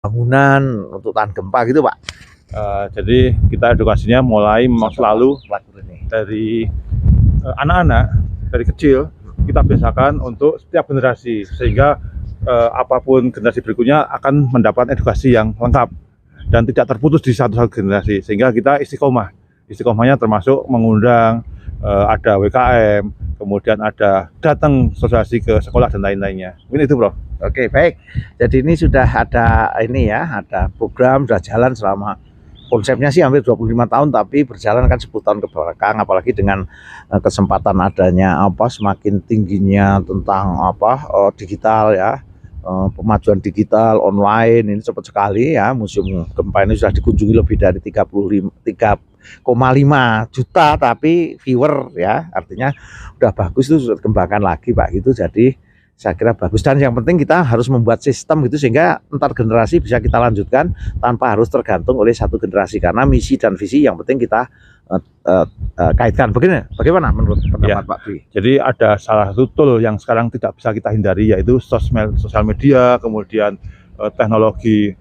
bangunan untuk tahan gempa gitu Pak. Jadi kita edukasinya mulai selalu dari anak-anak dari kecil kita biasakan untuk setiap generasi, sehingga apapun generasi berikutnya akan mendapat edukasi yang lengkap dan tidak terputus di satu generasi, sehingga kita istiqomahnya termasuk mengundang ada WKM, kemudian ada datang sosialisasi ke sekolah dan lain-lainnya. Mungkin itu Bro. Oke, baik. Jadi ini sudah ada ada program sudah jalan selama, konsepnya sih hampir 25 tahun, tapi berjalan kan 10 tahun ke belakang, apalagi dengan kesempatan adanya semakin tingginya tentang digital ya, pemajuan digital online ini cepat sekali ya. Museum Gempa ini sudah dikunjungi lebih dari 3,5 juta tapi viewer ya, artinya udah bagus, itu sudah kembangkan lagi Pak gitu. Jadi saya kira bagus, dan yang penting kita harus membuat sistem gitu sehingga antar generasi bisa kita lanjutkan tanpa harus tergantung oleh satu generasi, karena misi dan visi yang penting kita kaitkan. Bagaimana menurut pendapat Pak Dwi? Jadi ada salah satu tool yang sekarang tidak bisa kita hindari, yaitu sosial media, kemudian teknologi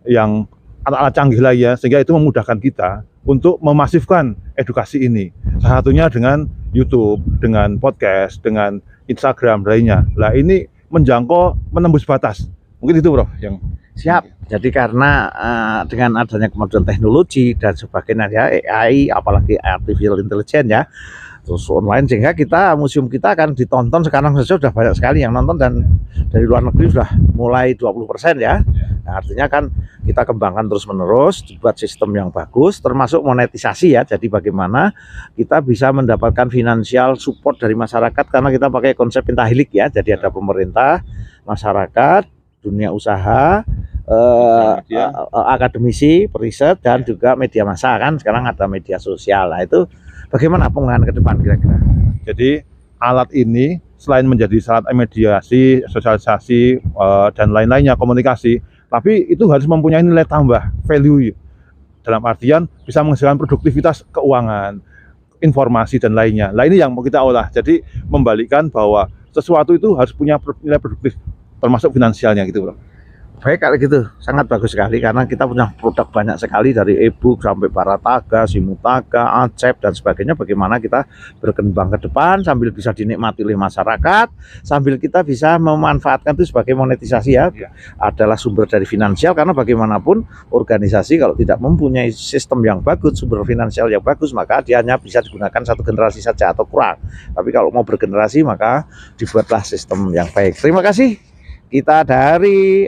yang alat-alat canggih lah ya, sehingga itu memudahkan kita untuk memasifkan edukasi ini. Salah satunya dengan YouTube, dengan podcast, dengan Instagram lainnya. Lah ini menembus batas. Mungkin itu Bro yang siap. Jadi karena dengan adanya kemajuan teknologi dan sebagainya ya, AI apalagi artificial intelligence ya, terus online, sehingga museum kita akan ditonton sekarang saja sudah banyak sekali yang nonton, dan dari luar negeri sudah mulai 20% ya. Nah, artinya kan kita kembangkan terus menerus, dibuat sistem yang bagus termasuk monetisasi ya. Jadi bagaimana kita bisa mendapatkan finansial support dari masyarakat, karena kita pakai konsep pentahelik ya. Jadi ada pemerintah, masyarakat, dunia usaha, akademisi, periset, dan juga media massa, kan sekarang ada media sosial. Nah itu bagaimana penggunaan ke depan kira-kira? Jadi alat ini selain menjadi alat mediasi, sosialisasi, dan lain-lainnya, komunikasi, tapi itu harus mempunyai nilai tambah, value, dalam artian bisa menghasilkan produktivitas keuangan, informasi, dan lainnya. Nah ini yang mau kita olah, jadi membalikkan bahwa sesuatu itu harus punya nilai produktif, termasuk finansialnya gitu Bro. Baik, kalau gitu sangat bagus sekali, karena kita punya produk banyak sekali dari e-book sampai Barataga, Simutaga, Acep dan sebagainya. Bagaimana kita berkembang ke depan sambil bisa dinikmati oleh masyarakat, sambil kita bisa memanfaatkan itu sebagai monetisasi ya. Adalah sumber dari finansial, karena bagaimanapun organisasi kalau tidak mempunyai sistem yang bagus, sumber finansial yang bagus, maka dia hanya bisa digunakan satu generasi saja atau kurang. Tapi kalau mau bergenerasi maka dibuatlah sistem yang baik. Terima kasih. Kita dari